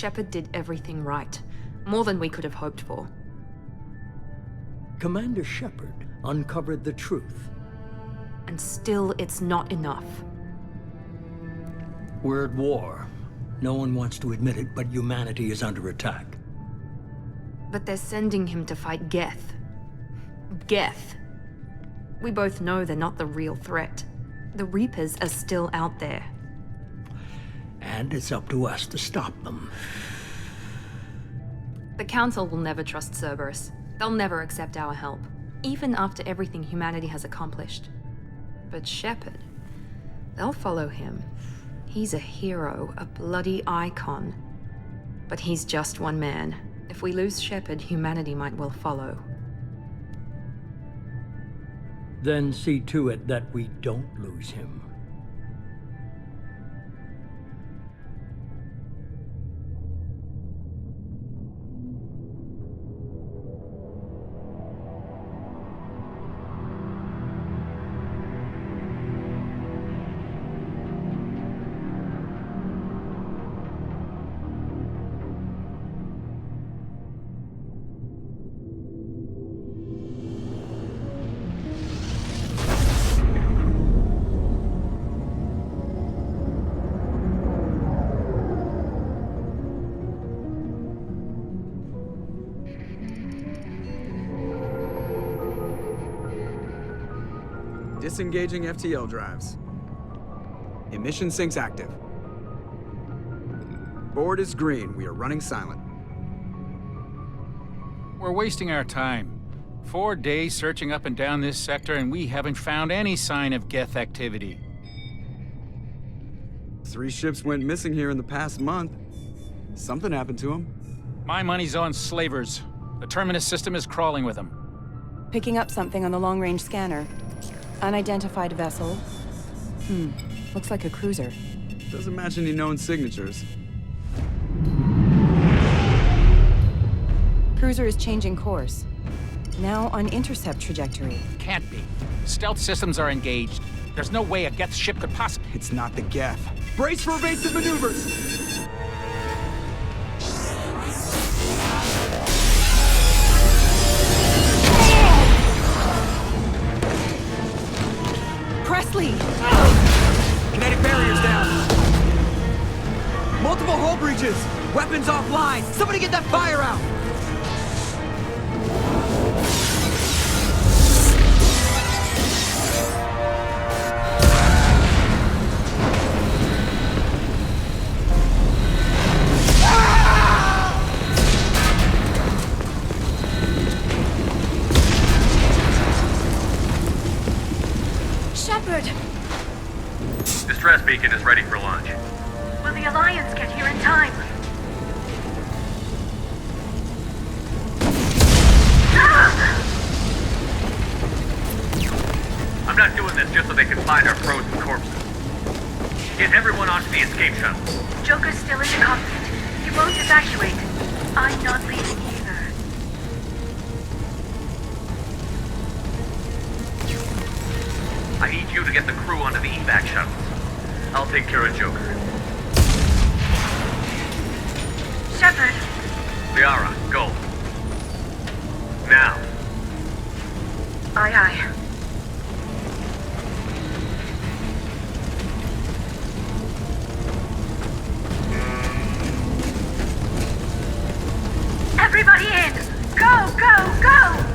Shepard did everything right. More than we could have hoped for. Commander Shepard uncovered the truth. And still, it's not enough. We're at war. No one wants to admit it, but humanity is under attack. But they're sending him to fight Geth. Geth. We both know they're not the real threat. The Reapers are still out there. And it's up to us to stop them. The Council will never trust Cerberus. They'll never accept our help, even after everything humanity has accomplished. But Shepard, they'll follow him. He's a hero, a bloody icon. But he's just one man. If we lose Shepard, humanity might well follow. Then see to it that we don't lose him. Disengaging FTL drives. Emission sinks active. Board is green. We are running silent. We're wasting our time. 4 days searching up and down this sector, and we haven't found any sign of Geth activity. 3 ships went missing here in the past month. Something happened to them. My money's on slavers. The Terminus system is crawling with them. Picking up something on the long-range scanner. Unidentified vessel. Looks like a cruiser. Doesn't match any known signatures. Cruiser is changing course. Now on intercept trajectory. Can't be. Stealth systems are engaged. There's no way a Geth ship could possibly... It's not the Geth. Brace for evasive maneuvers! Presley! Kinetic barriers down. Multiple hull breaches. Weapons offline. Somebody get that fire out. Distress beacon is ready for launch. Will the Alliance get here in time? I'm not doing this just so they can find our frozen corpses. Get everyone onto the escape shuttle. Joker's still in the cockpit. You both evacuate. I'm not leaving either. I need you to get the crew onto the evac shuttles. I'll take care of Joker. Shepard. Liara, go. Now. Aye, aye. Everybody in! Go, go, go!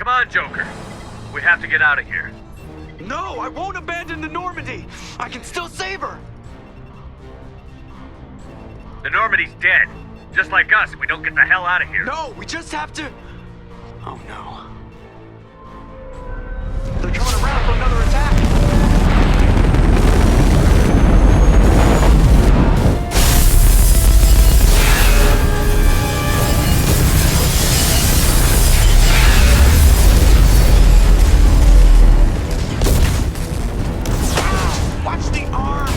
Come on, Joker. We have to get out of here. No, I won't abandon the Normandy. I can still save her. The Normandy's dead. Just like us, we don't get the hell out of here. No, we just have to... Oh no. They're coming around for another attack. Watch the arm!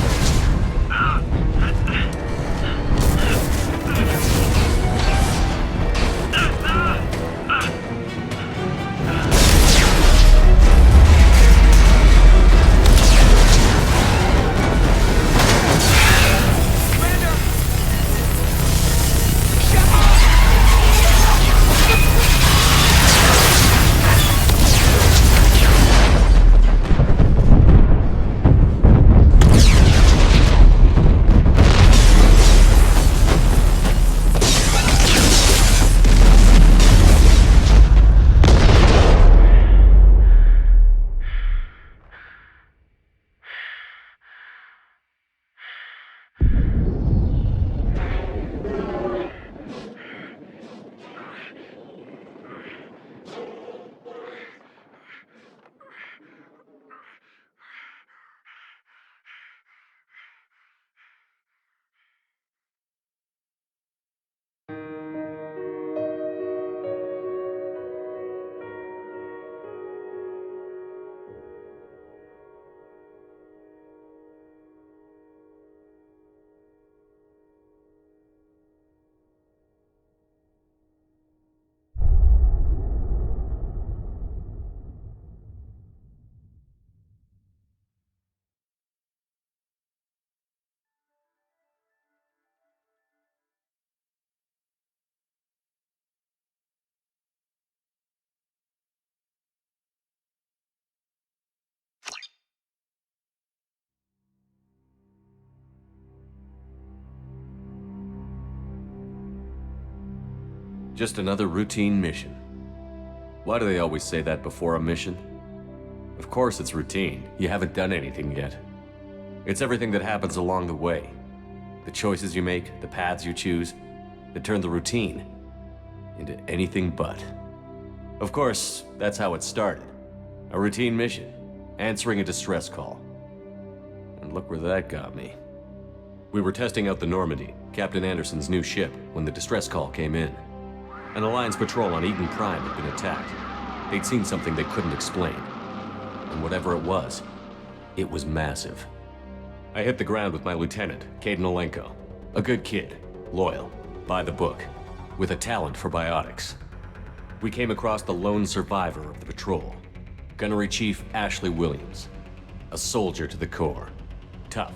Just another routine mission. Why do they always say that before a mission? Of course it's routine. You haven't done anything yet. It's everything that happens along the way. The choices you make, the paths you choose, that turn the routine into anything but. Of course, that's how it started. A routine mission, answering a distress call. And look where that got me. We were testing out the Normandy, Captain Anderson's new ship, when the distress call came in. An Alliance patrol on Eden Prime had been attacked. They'd seen something they couldn't explain. And whatever it was massive. I hit the ground with my lieutenant, Caden Olenko. A good kid, loyal, by the book, with a talent for biotics. We came across the lone survivor of the patrol, Gunnery Chief Ashley Williams. A soldier to the core. Tough,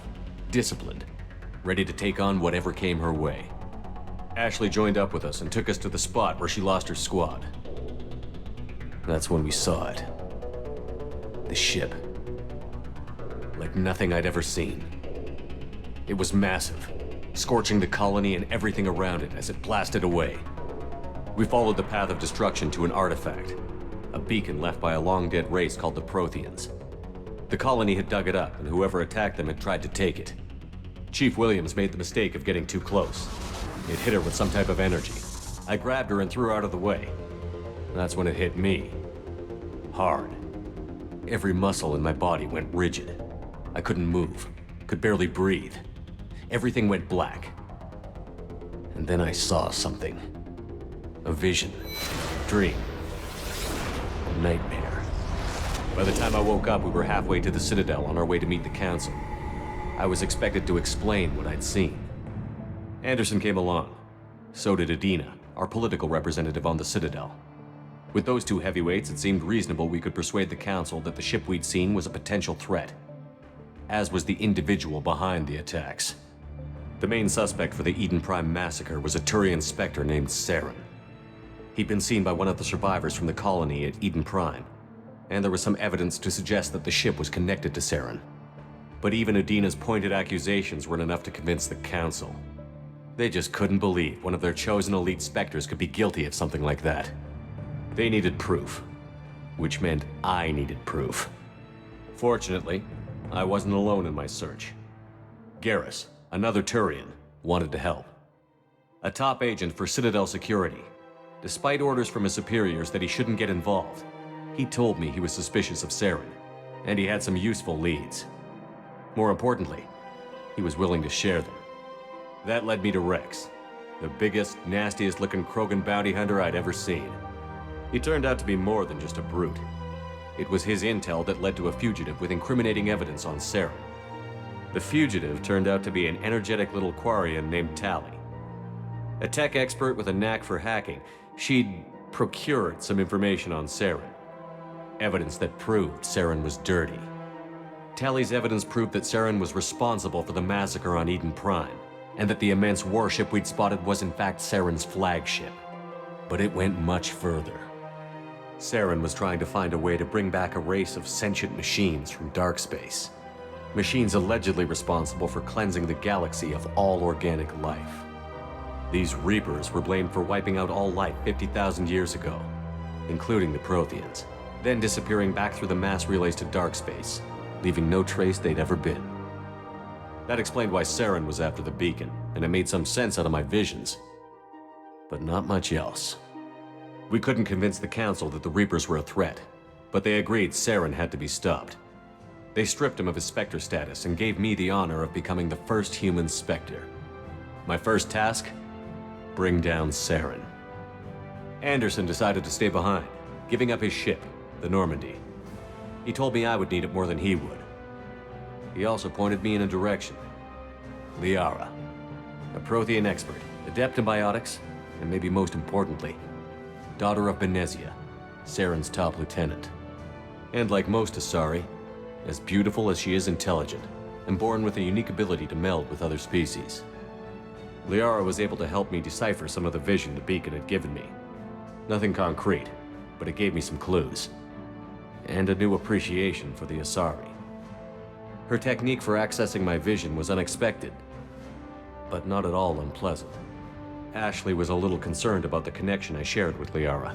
disciplined, ready to take on whatever came her way. Ashley joined up with us and took us to the spot where she lost her squad. That's when we saw it. The ship. Like nothing I'd ever seen. It was massive, scorching the colony and everything around it as it blasted away. We followed the path of destruction to an artifact, a beacon left by a long-dead race called the Protheans. The colony had dug it up, and whoever attacked them had tried to take it. Chief Williams made the mistake of getting too close. It hit her with some type of energy. I grabbed her and threw her out of the way. That's when it hit me. Hard. Every muscle in my body went rigid. I couldn't move, could barely breathe. Everything went black. And then I saw something. A vision. Dream. A nightmare. By the time I woke up, we were halfway to the Citadel on our way to meet the Council. I was expected to explain what I'd seen. Anderson came along. So did Adina, our political representative on the Citadel. With those two heavyweights, it seemed reasonable we could persuade the Council that the ship we'd seen was a potential threat, as was the individual behind the attacks. The main suspect for the Eden Prime massacre was a Turian Spectre named Saren. He'd been seen by one of the survivors from the colony at Eden Prime, and there was some evidence to suggest that the ship was connected to Saren. But even Adina's pointed accusations weren't enough to convince the Council. They just couldn't believe one of their chosen elite Spectres could be guilty of something like that. They needed proof, which meant I needed proof. Fortunately, I wasn't alone in my search. Garrus, another Turian, wanted to help. A top agent for Citadel Security. Despite orders from his superiors that he shouldn't get involved, he told me he was suspicious of Saren, and he had some useful leads. More importantly, he was willing to share them. That led me to Rex, the biggest, nastiest-looking Krogan bounty hunter I'd ever seen. He turned out to be more than just a brute. It was his intel that led to a fugitive with incriminating evidence on Saren. The fugitive turned out to be an energetic little Quarian named Tali. A tech expert with a knack for hacking, she'd procured some information on Saren. Evidence that proved Saren was dirty. Tali's evidence proved that Saren was responsible for the massacre on Eden Prime, and that the immense warship we'd spotted was in fact Saren's flagship. But it went much further. Saren was trying to find a way to bring back a race of sentient machines from dark space. Machines allegedly responsible for cleansing the galaxy of all organic life. These Reapers were blamed for wiping out all life 50,000 years ago, including the Protheans, then disappearing back through the mass relays to dark space, leaving no trace they'd ever been. That explained why Saren was after the beacon, and it made some sense out of my visions. But not much else. We couldn't convince the Council that the Reapers were a threat, but they agreed Saren had to be stopped. They stripped him of his Spectre status and gave me the honor of becoming the first human Spectre. My first task? Bring down Saren. Anderson decided to stay behind, giving up his ship, the Normandy. He told me I would need it more than he would. He also pointed me in a direction. Liara, a Prothean expert, adept in biotics, and maybe most importantly, daughter of Benezia, Saren's top lieutenant. And like most Asari, as beautiful as she is intelligent, and born with a unique ability to meld with other species. Liara was able to help me decipher some of the vision the beacon had given me. Nothing concrete, but it gave me some clues. And a new appreciation for the Asari. Her technique for accessing my vision was unexpected, but not at all unpleasant. Ashley was a little concerned about the connection I shared with Liara.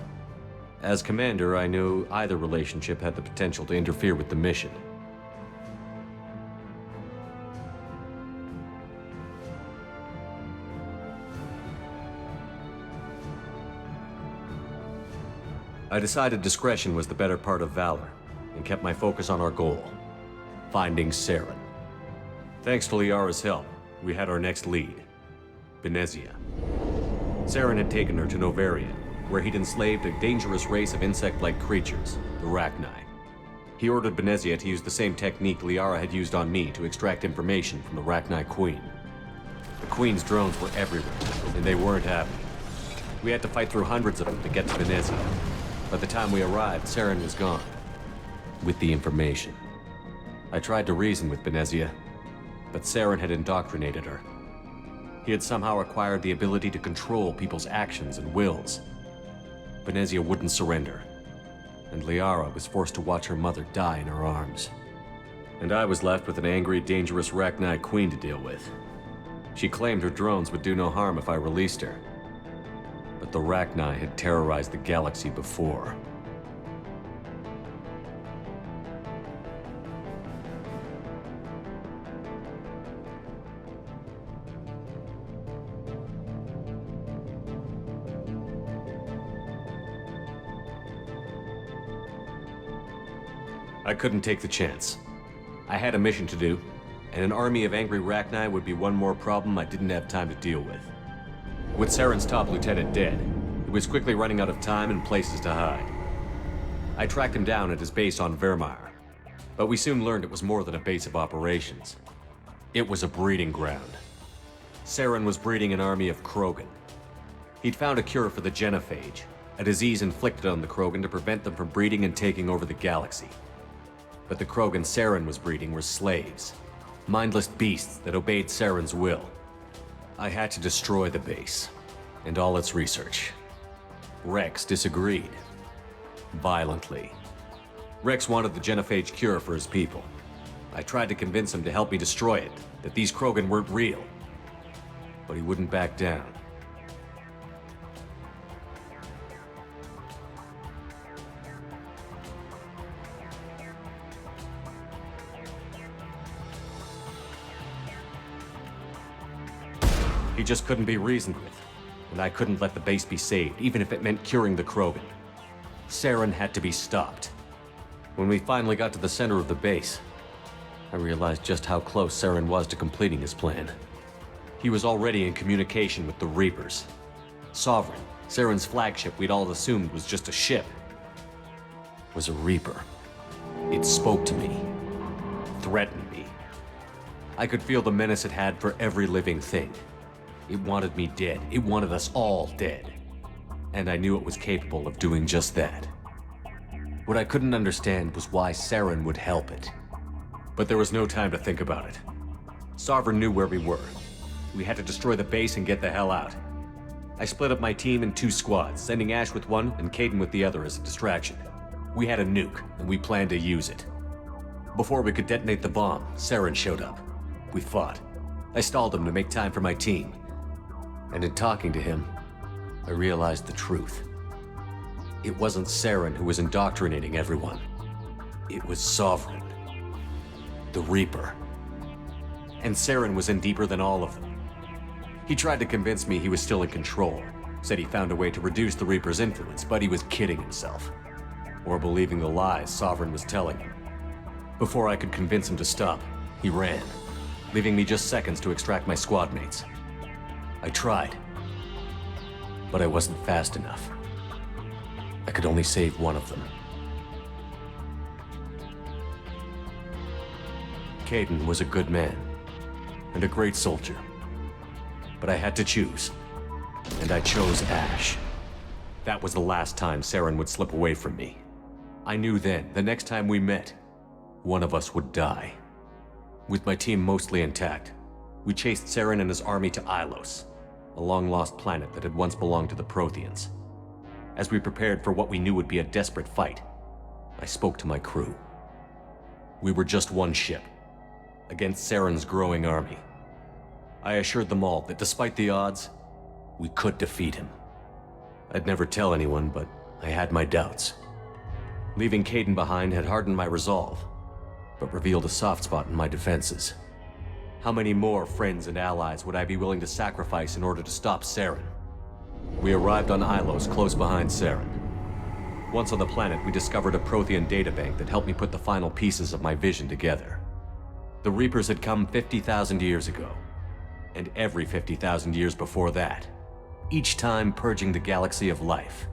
As commander, I knew either relationship had the potential to interfere with the mission. I decided discretion was the better part of valor, and kept my focus on our goal, finding Saren. Thanks to Liara's help, we had our next lead, Benezia. Saren had taken her to Novaria, where he'd enslaved a dangerous race of insect-like creatures, the Rachni. He ordered Benezia to use the same technique Liara had used on me to extract information from the Rachni Queen. The Queen's drones were everywhere, and they weren't happy. We had to fight through hundreds of them to get to Benezia. By the time we arrived, Saren was gone, with the information. I tried to reason with Benezia, but Saren had indoctrinated her. He had somehow acquired the ability to control people's actions and wills. Benezia wouldn't surrender, and Liara was forced to watch her mother die in her arms. And I was left with an angry, dangerous Rachni Queen to deal with. She claimed her drones would do no harm if I released her. But the Rachni had terrorized the galaxy before. I couldn't take the chance. I had a mission to do, and an army of angry Rachni would be one more problem I didn't have time to deal with. With Saren's top lieutenant dead, he was quickly running out of time and places to hide. I tracked him down at his base on Vermeer, but we soon learned it was more than a base of operations. It was a breeding ground. Saren was breeding an army of Krogan. He'd found a cure for the genophage, a disease inflicted on the Krogan to prevent them from breeding and taking over the galaxy. But the Krogan Saren was breeding were slaves, mindless beasts that obeyed Saren's will. I had to destroy the base, and all its research. Rex disagreed. Violently. Rex wanted the genophage cure for his people. I tried to convince him to help me destroy it, that these Krogan weren't real. But he wouldn't back down. He just couldn't be reasoned with, and I couldn't let the base be saved, even if it meant curing the Krogan. Saren had to be stopped. When we finally got to the center of the base, I realized just how close Saren was to completing his plan. He was already in communication with the Reapers. Sovereign, Saren's flagship we'd all assumed was just a ship, was a Reaper. It spoke to me, threatened me. I could feel the menace it had for every living thing. It wanted me dead. It wanted us all dead. And I knew it was capable of doing just that. What I couldn't understand was why Saren would help it. But there was no time to think about it. Sovereign knew where we were. We had to destroy the base and get the hell out. I split up my team in 2 squads, sending Ash with one and Caden with the other as a distraction. We had a nuke, and we planned to use it. Before we could detonate the bomb, Saren showed up. We fought. I stalled him to make time for my team. And in talking to him, I realized the truth. It wasn't Saren who was indoctrinating everyone. It was Sovereign. The Reaper. And Saren was in deeper than all of them. He tried to convince me he was still in control. Said he found a way to reduce the Reaper's influence, but he was kidding himself. Or believing the lies Sovereign was telling him. Before I could convince him to stop, he ran, leaving me just seconds to extract my squad mates. I tried, but I wasn't fast enough. I could only save one of them. Caden was a good man, and a great soldier. But I had to choose, and I chose Ash. That was the last time Saren would slip away from me. I knew then, the next time we met, one of us would die. With my team mostly intact, we chased Saren and his army to Ilos, a long-lost planet that had once belonged to the Protheans. As we prepared for what we knew would be a desperate fight, I spoke to my crew. We were just one ship, against Saren's growing army. I assured them all that despite the odds, we could defeat him. I'd never tell anyone, but I had my doubts. Leaving Caden behind had hardened my resolve, but revealed a soft spot in my defenses. How many more friends and allies would I be willing to sacrifice in order to stop Saren? We arrived on Ilos, close behind Saren. Once on the planet, we discovered a Prothean databank that helped me put the final pieces of my vision together. The Reapers had come 50,000 years ago, and every 50,000 years before that, each time purging the galaxy of life.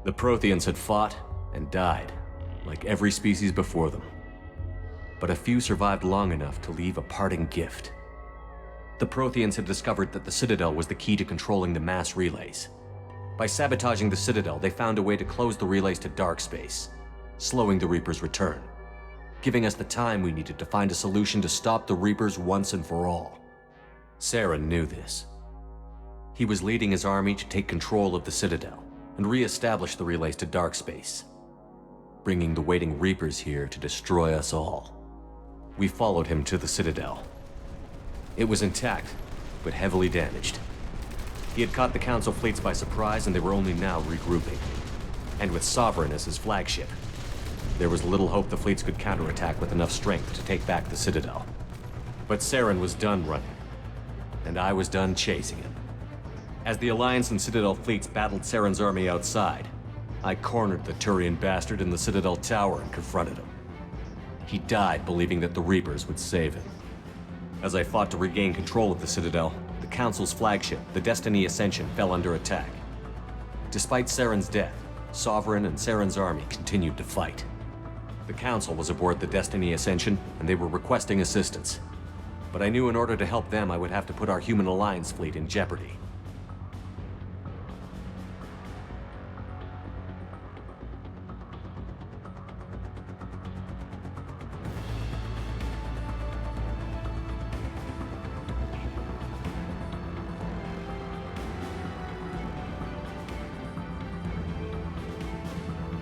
The Protheans had fought and died, like every species before them. But a few survived long enough to leave a parting gift. The Protheans had discovered that the Citadel was the key to controlling the mass relays. By sabotaging the Citadel, they found a way to close the relays to dark space, slowing the Reapers' return, giving us the time we needed to find a solution to stop the Reapers once and for all. Saren knew this. He was leading his army to take control of the Citadel and re-establish the relays to dark space, bringing the waiting Reapers here to destroy us all. We followed him to the Citadel. It was intact, but heavily damaged. He had caught the Council fleets by surprise, and they were only now regrouping. And with Sovereign as his flagship, there was little hope the fleets could counterattack with enough strength to take back the Citadel. But Saren was done running, and I was done chasing him. As the Alliance and Citadel fleets battled Saren's army outside, I cornered the Turian bastard in the Citadel tower and confronted him. He died believing that the Reapers would save him. As I fought to regain control of the Citadel, the Council's flagship, the Destiny Ascension, fell under attack. Despite Saren's death, Sovereign and Saren's army continued to fight. The Council was aboard the Destiny Ascension, and they were requesting assistance. But I knew in order to help them, I would have to put our human Alliance fleet in jeopardy.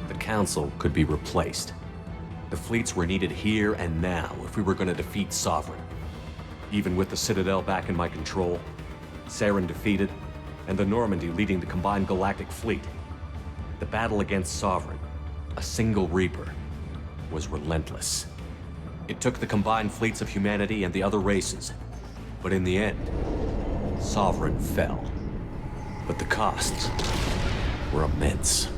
The Council could be replaced. The fleets were needed here and now if we were going to defeat Sovereign. Even with the Citadel back in my control, Saren defeated, and the Normandy leading the combined galactic fleet, the battle against Sovereign, a single Reaper, was relentless. It took the combined fleets of humanity and the other races, but in the end, Sovereign fell. But the costs were immense.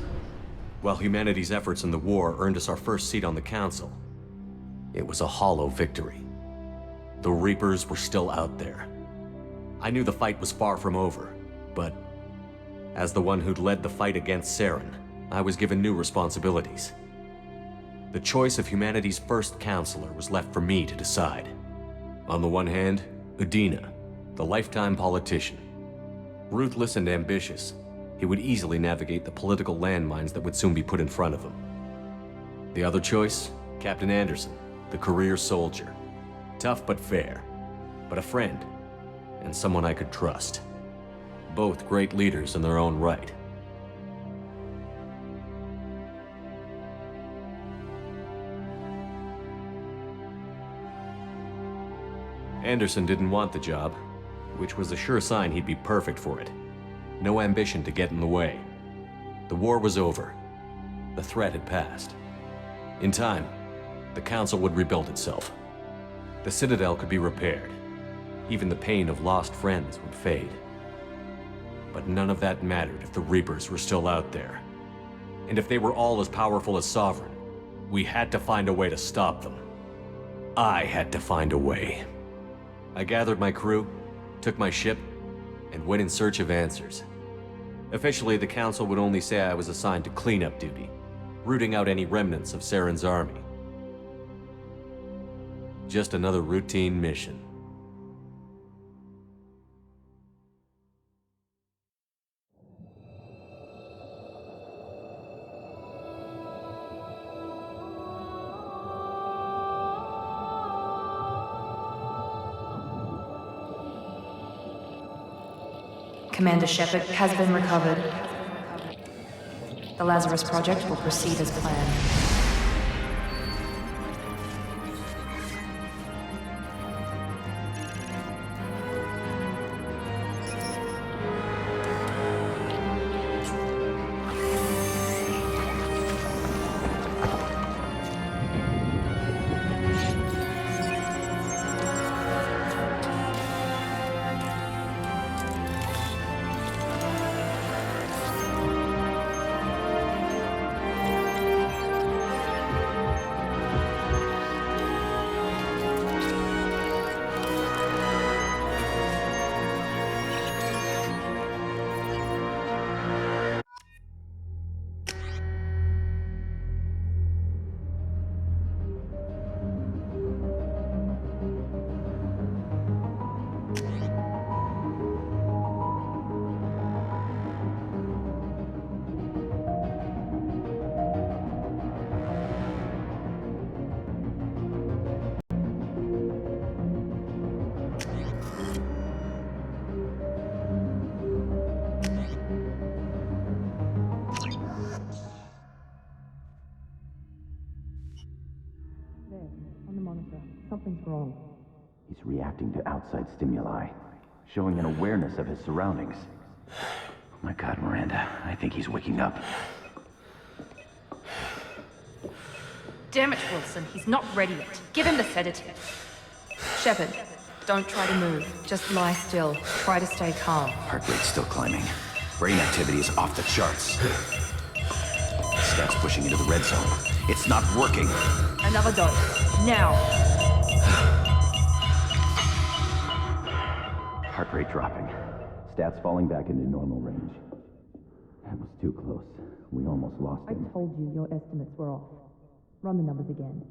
While humanity's efforts in the war earned us our first seat on the Council, it was a hollow victory. The Reapers were still out there. I knew the fight was far from over, but as the one who'd led the fight against Saren, I was given new responsibilities. The choice of humanity's first counselor was left for me to decide. On the one hand, Udina, the lifetime politician. Ruthless and ambitious, he would easily navigate the political landmines that would soon be put in front of him. The other choice, Captain Anderson, the career soldier. Tough but fair, but a friend, and someone I could trust. Both great leaders in their own right. Anderson didn't want the job, which was a sure sign he'd be perfect for it. No ambition to get in the way. The war was over. The threat had passed. In time, the Council would rebuild itself. The Citadel could be repaired. Even the pain of lost friends would fade. But none of that mattered if the Reapers were still out there. And if they were all as powerful as Sovereign, we had to find a way to stop them. I had to find a way. I gathered my crew, took my ship, and went in search of answers. Officially, the Council would only say I was assigned to cleanup duty, rooting out any remnants of Saren's army. Just another routine mission. Commander Shepard has been recovered. The Lazarus Project will proceed as planned. Something's wrong. He's reacting to outside stimuli, showing an awareness of his surroundings. Oh my God, Miranda, I think he's waking up. Damn it, Wilson, he's not ready yet. Give him the sedative. Shepard, don't try to move. Just lie still. Try to stay calm. Heart rate's still climbing. Brain activity is off the charts. Steps pushing into the red zone. It's not working. Another dose. Now. Heart rate dropping. Stats falling back into normal range. That was too close. We almost lost him. I told you your estimates were off. Run the numbers again.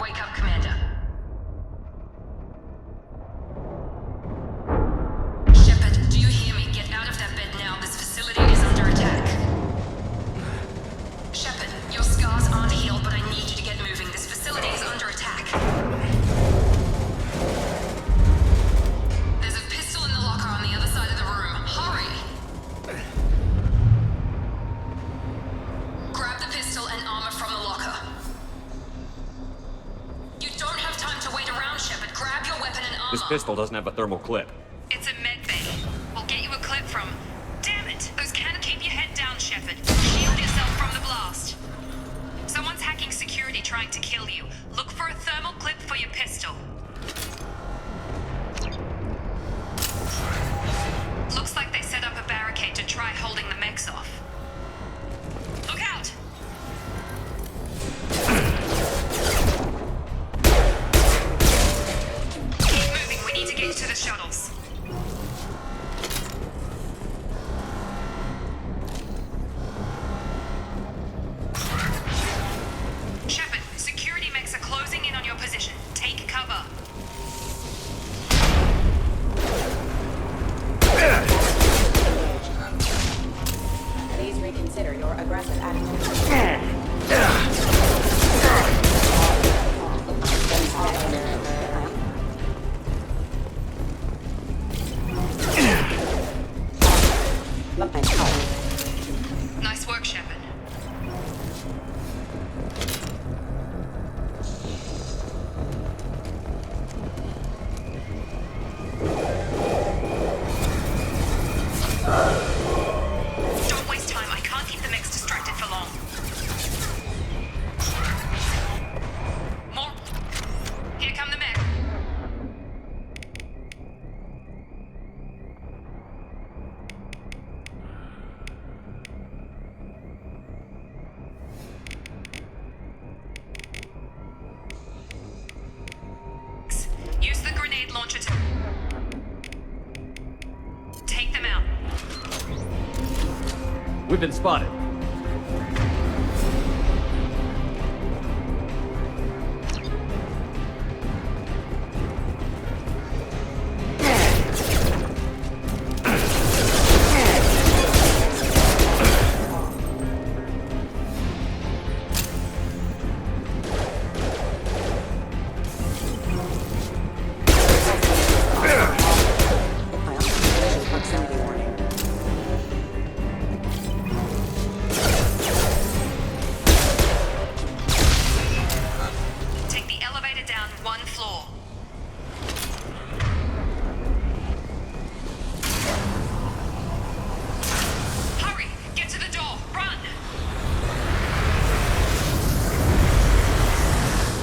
Wake up, Commander. Shepard, do you hear me? Get out of that bed now. This facility is under attack. Shepard, your scars aren't healed, but I need you to get moving. This facility is under attack. There's a pistol in the locker on the other side of the room. Hurry! Grab the pistol and armor from the locker. You don't have time to wait around, Shepard. Grab your weapon and armor. This pistol doesn't have a thermal clip. It's a med bay. We'll get you a clip from... Damn it! Those cannons... Keep your head down, Shepard. to the shuttles. Shepard, security mechs are closing in on your position. Take cover. Please reconsider your aggressive attitude. Nice work, Shepard. Don't waste time. I can't keep the mechs distracted for long. More. Here come the mech. Use the grenade launcher to take them out. We've been spotted. Proximity warning. Take the elevator down one floor. Hurry! Get to the door! Run!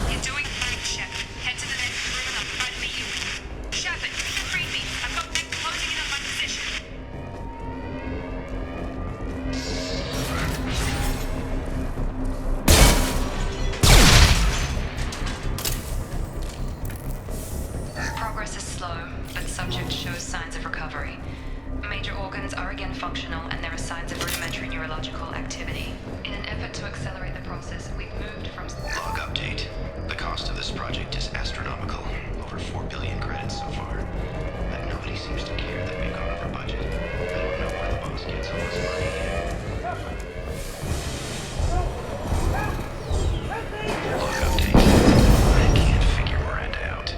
You're doing great, Shepard. Head to the next room and I'll try to meet you. Shepard, read me. I've got mech closing in on my position. Progress is slow, but subject shows signs of recovery. Major organs are again functional, and there are signs of rudimentary neurological activity. In an effort to accelerate the process, we've moved from... Log update. The cost of this project is astronomical. Over 4 billion credits so far. But nobody seems to care that we've gone over budget. I don't know where the boss gets all this money. Log update. I can't figure Miranda out.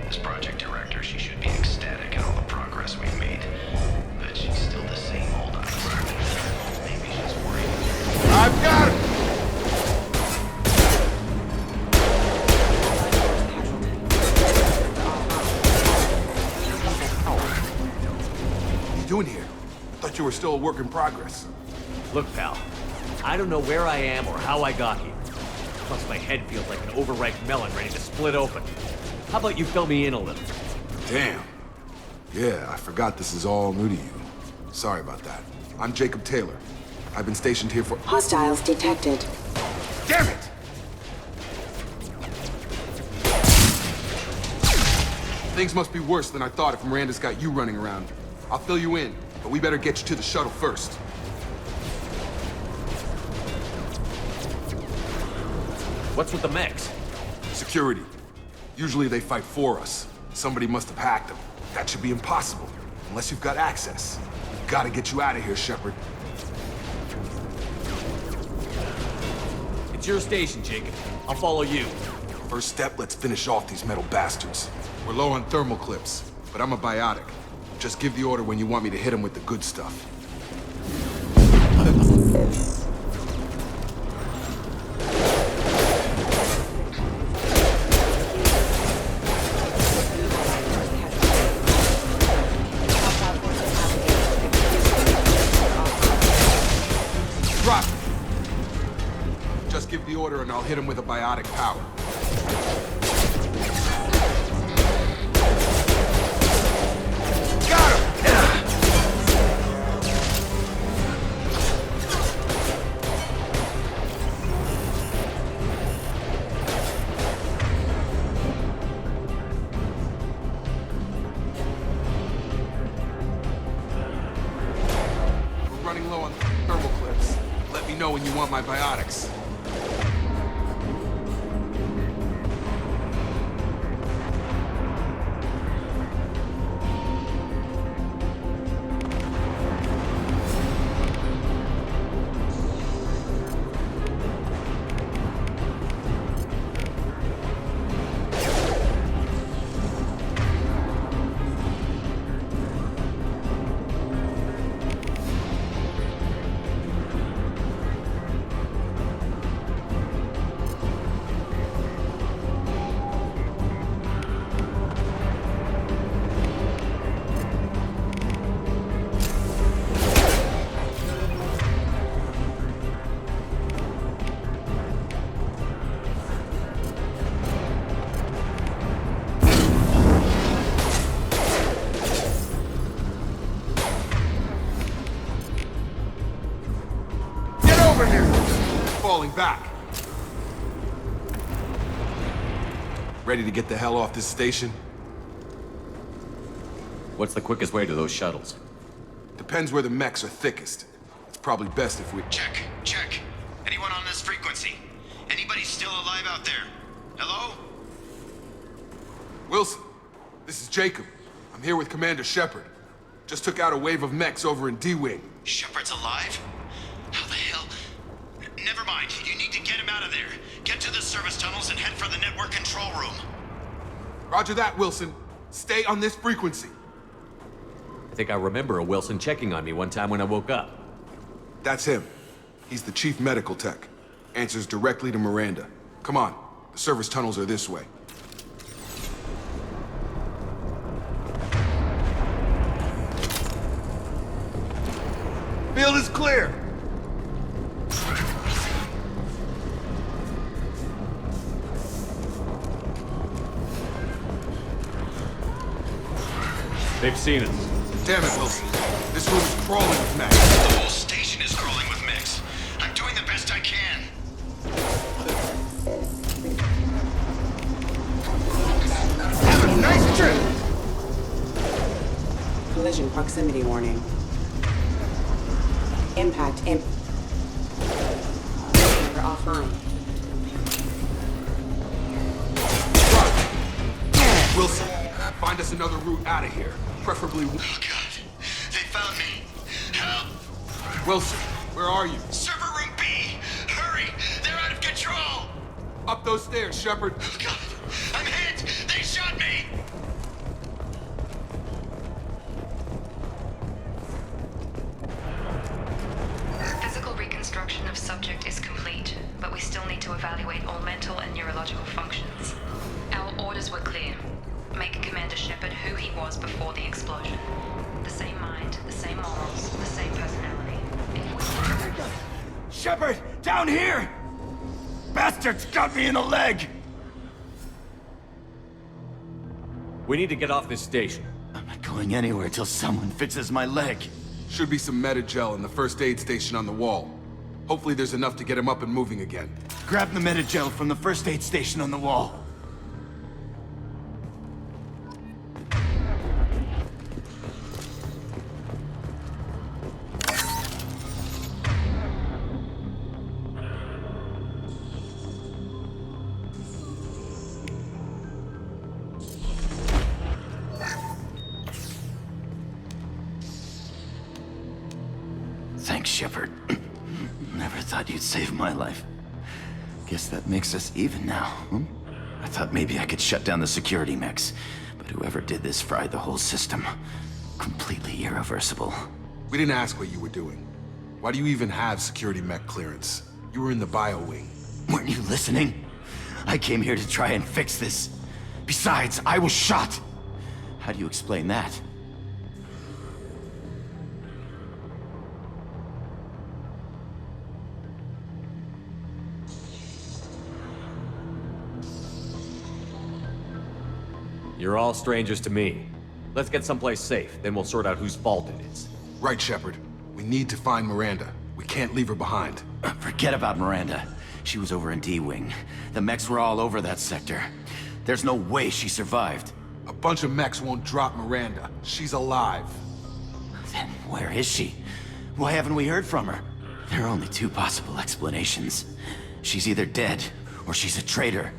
As project director, she should be ecstatic at all the progress we've made. But she's still the same old ice. Maybe she's worried. I've got him! What are you doing here? I thought you were still a work in progress. Look, pal. I don't know where I am or how I got here. Plus, my head feels like an overripe melon ready to split open. How about you fill me in a little? Damn. Yeah, I forgot this is all new to you. Sorry about that. I'm Jacob Taylor. I've been stationed here for... Hostiles detected. Damn it! Things must be worse than I thought if Miranda's got you running around. I'll fill you in, but we better get you to the shuttle first. What's with the mechs? Security. Usually they fight for us. Somebody must have hacked them. That should be impossible, unless you've got access. We've got to get you out of here, Shepard. It's your station, Jacob. I'll follow you. First step, let's finish off these metal bastards. We're low on thermal clips, but I'm a biotic. Just give the order when you want me to hit them with the good stuff. Drop it. Just give the order and I'll hit him with a biotic power. Got him! know when you want my biotics. Falling back. Ready to get the hell off this station? What's the quickest way to those shuttles? Depends where the mechs are thickest. It's probably best if we... Check. Anyone on this frequency? Anybody still alive out there? Hello? Wilson, this is Jacob. I'm here with Commander Shepard. Just took out a wave of mechs over in D-Wing. Shepard's alive? How the hell? Never mind. You need to get him out of there. Get to the service tunnels and head for the network control room. Roger that, Wilson. Stay on this frequency. I think I remember a Wilson checking on me one time when I woke up. That's him. He's the chief medical tech. Answers directly to Miranda. Come on. The service tunnels are this way. Field is clear. They've seen us. Damn it, Wilson. This room is crawling with mechs. The whole station is crawling with mechs. I'm doing the best I can. Have a nice trip! Collision proximity warning. Impact in... We're offline. Wilson, find us another route out of here. Preferably... Oh, God. They found me. Help! Wilson, where are you? Server room B! Hurry! They're out of control! Up those stairs, Shepard. Oh, God. I'm hit! They shot me! Physical reconstruction of subject is complete, but we still need to evaluate all mental and neurological functions. Our orders were clear. Make Commander Shepard who he was before the explosion. The same mind, the same morals, the same personality. Shepard! Down here! Bastards got me in the leg! We need to get off this station. I'm not going anywhere till someone fixes my leg. Should be some Metagel in the first aid station on the wall. Hopefully there's enough to get him up and moving again. Grab the Metagel from the first aid station on the wall. Thanks, Shepard. Never thought you'd save my life. Guess that makes us even now, hmm? I thought maybe I could shut down the security mechs, but whoever did this fried the whole system. Completely irreversible. We didn't ask what you were doing. Why do you even have security mech clearance? You were in the bio wing. Weren't you listening? I came here to try and fix this. Besides, I was shot. How do you explain that? You're all strangers to me. Let's get someplace safe, then we'll sort out whose fault it is. Right, Shepard. We need to find Miranda. We can't leave her behind. Forget about Miranda. She was over in D-Wing. The mechs were all over that sector. There's no way she survived. A bunch of mechs won't drop Miranda. She's alive. Then where is she? Why haven't we heard from her? There are only two possible explanations. She's either dead, or she's a traitor.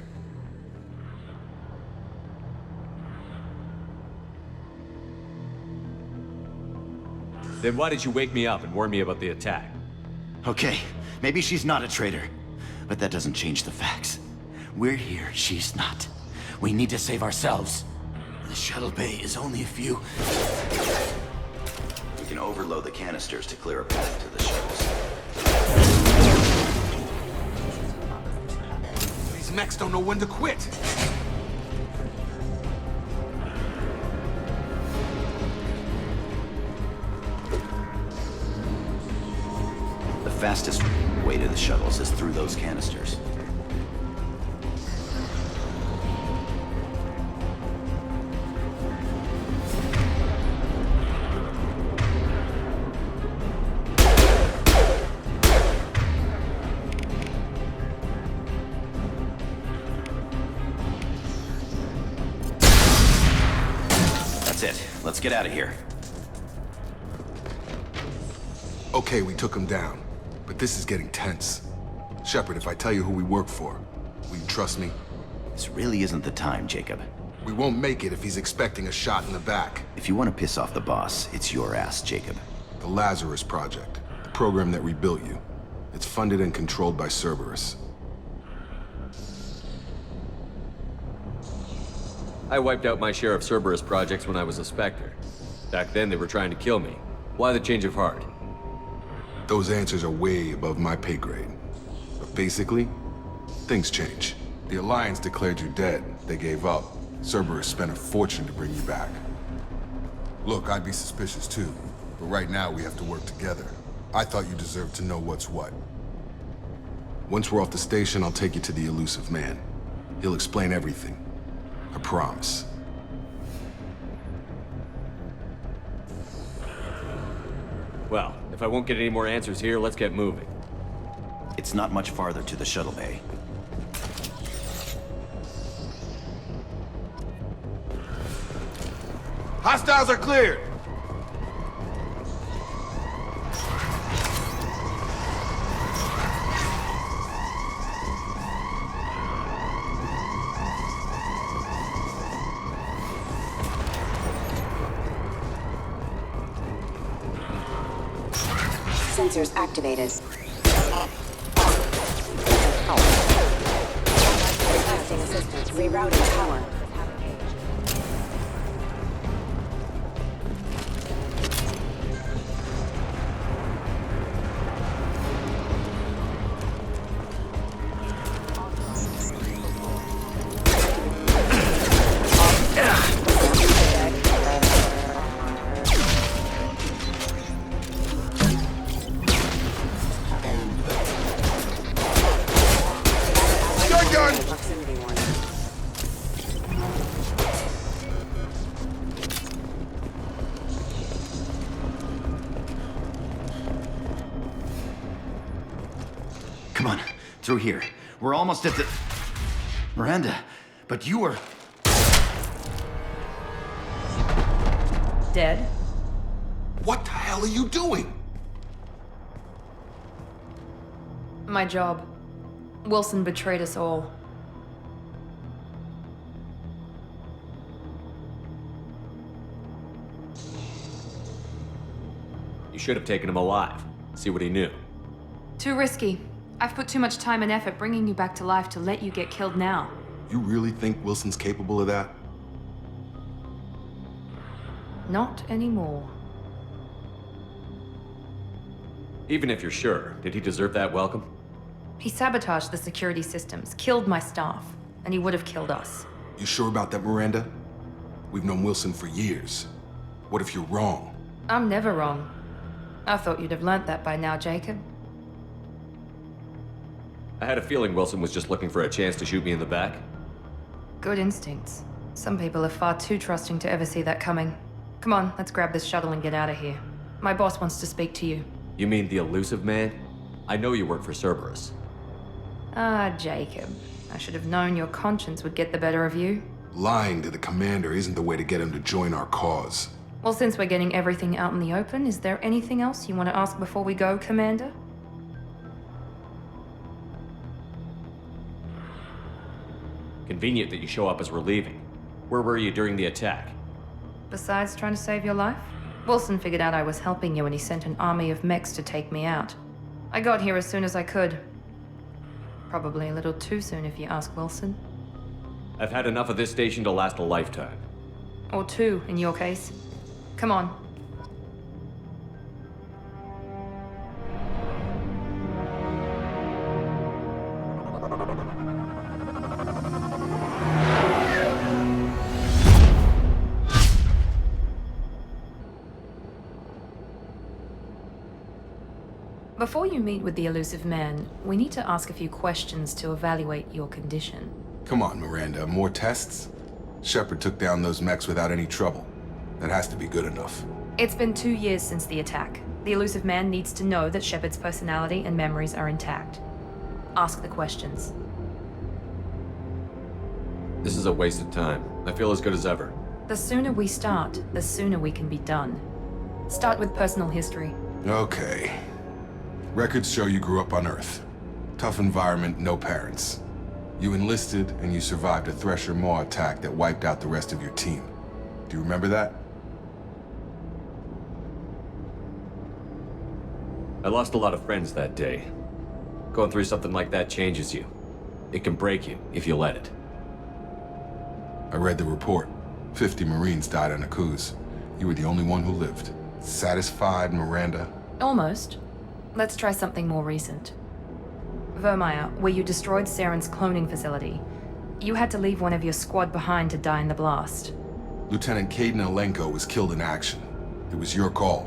Then why did you wake me up and warn me about the attack? Okay, maybe she's not a traitor, but that doesn't change the facts. We're here, she's not. We need to save ourselves. The shuttle bay is only a few... We can overload the canisters to clear a path to the shuttles. These mechs don't know when to quit. The fastest way to the shuttles is through those canisters. That's it. Let's get out of here. Okay, we took him down. But this is getting tense. Shepard, if I tell you who we work for, will you trust me? This really isn't the time, Jacob. We won't make it if he's expecting a shot in the back. If you want to piss off the boss, it's your ass, Jacob. The Lazarus Project, the program that rebuilt you. It's funded and controlled by Cerberus. I wiped out my share of Cerberus projects when I was a Spectre. Back then, they were trying to kill me. Why the change of heart? Those answers are way above my pay grade. But basically, things change. The Alliance declared you dead. They gave up. Cerberus spent a fortune to bring you back. Look, I'd be suspicious too. But right now, we have to work together. I thought you deserved to know what's what. Once we're off the station, I'll take you to the elusive man. He'll explain everything. I promise. Well, if I won't get any more answers here, let's get moving. It's not much farther to the shuttle bay. Hostiles are cleared! Sensors activated. Requesting assistance. Rerouting power. Come on, through here. We're almost at the... Miranda, but you were... Dead? What the hell are you doing? My job. Wilson betrayed us all. You should have taken him alive. See what he knew. Too risky. I've put too much time and effort bringing you back to life to let you get killed now. You really think Wilson's capable of that? Not anymore. Even if you're sure, did he deserve that welcome? He sabotaged the security systems, killed my staff, and he would have killed us. You sure about that, Miranda? We've known Wilson for years. What if you're wrong? I'm never wrong. I thought you'd have learnt that by now, Jacob. I had a feeling Wilson was just looking for a chance to shoot me in the back. Good instincts. Some people are far too trusting to ever see that coming. Come on, let's grab this shuttle and get out of here. My boss wants to speak to you. You mean the elusive man? I know you work for Cerberus. Ah, Jacob. I should have known your conscience would get the better of you. Lying to the commander isn't the way to get him to join our cause. Well, since we're getting everything out in the open, is there anything else you want to ask before we go, Commander? convenient that you show up as we're leaving. Where were you during the attack? Besides trying to save your life, Wilson figured out I was helping you and he sent an army of mechs to take me out. I got here as soon as I could. Probably a little too soon if you ask Wilson. I've had enough of this station to last a lifetime. Or two, in your case. Come on. Before you meet with the elusive man, we need to ask a few questions to evaluate your condition. Come on, Miranda, more tests? Shepard took down those mechs without any trouble. That has to be good enough. It's been 2 years since the attack. The elusive man needs to know that Shepard's personality and memories are intact. Ask the questions. This is a waste of time. I feel as good as ever. The sooner we start, the sooner we can be done. Start with personal history. Okay. Records show you grew up on Earth. Tough environment, no parents. You enlisted and you survived a Thresher Maw attack that wiped out the rest of your team. Do you remember that? I lost a lot of friends that day. Going through something like that changes you. It can break you if you let it. I read the report. 50 Marines died on a cruise. You were the only one who lived. Satisfied, Miranda? Almost. Let's try something more recent. Vermeer, where you destroyed Saren's cloning facility. You had to leave one of your squad behind to die in the blast. Lieutenant Caden Alenko was killed in action. It was your call.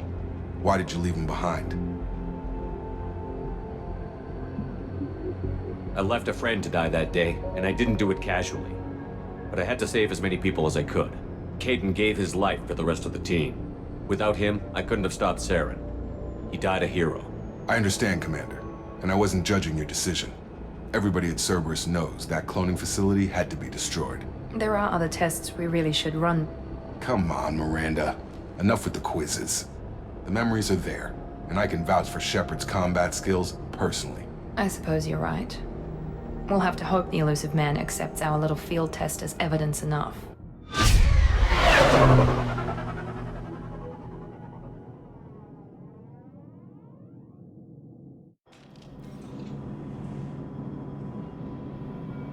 Why did you leave him behind? I left a friend to die that day, and I didn't do it casually. But I had to save as many people as I could. Caden gave his life for the rest of the team. Without him, I couldn't have stopped Saren. He died a hero. I understand, Commander, and I wasn't judging your decision. Everybody at Cerberus knows that cloning facility had to be destroyed. There are other tests we really should run. Come on, Miranda. Enough with the quizzes. The memories are there, and I can vouch for Shepard's combat skills personally. I suppose you're right. We'll have to hope the elusive man accepts our little field test as evidence enough.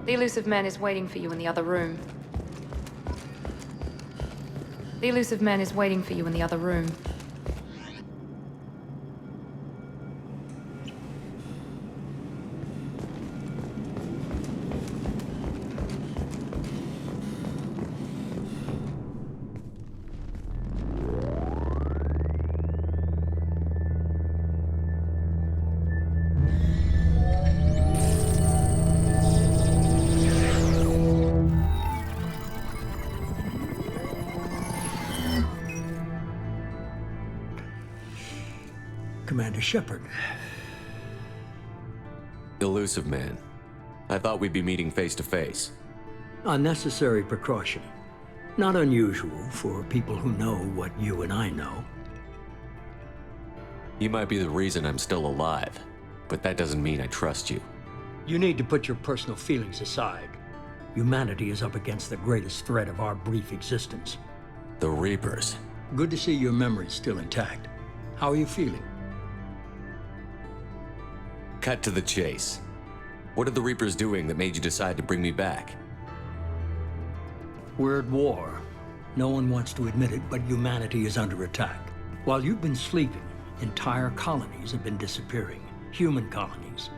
The elusive man is waiting for you in the other room. The elusive man is waiting for you in the other room. Commander Shepard. Elusive man. I thought we'd be meeting face to face. Unnecessary precaution. Not unusual for people who know what you and I know. You might be the reason I'm still alive, but that doesn't mean I trust you. You need to put your personal feelings aside. Humanity is up against the greatest threat of our brief existence. The Reapers. Good to see your memories still intact. How are you feeling? Cut to the chase. What are the Reapers doing that made you decide to bring me back? We're at war. No one wants to admit it, but humanity is under attack. While you've been sleeping, entire colonies have been disappearing. Human colonies.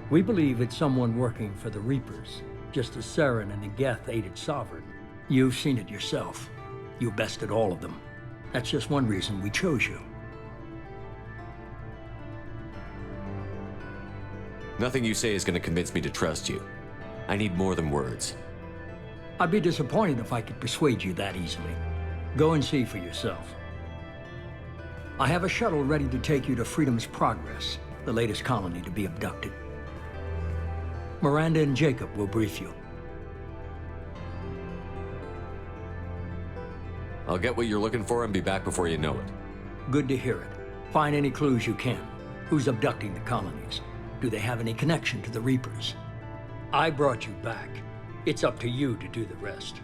We believe it's someone working for the Reapers, just as Saren and the Geth aided Sovereign. You've seen it yourself. You bested all of them. That's just one reason we chose you. Nothing you say is going to convince me to trust you. I need more than words. I'd be disappointed if I could persuade you that easily. Go and see for yourself. I have a shuttle ready to take you to Freedom's Progress, the latest colony to be abducted. Miranda and Jacob will brief you. I'll get what you're looking for and be back before you know it. Good to hear it. Find any clues you can. Who's abducting the colonies? Do they have any connection to the Reapers? I brought you back. It's up to you to do the rest.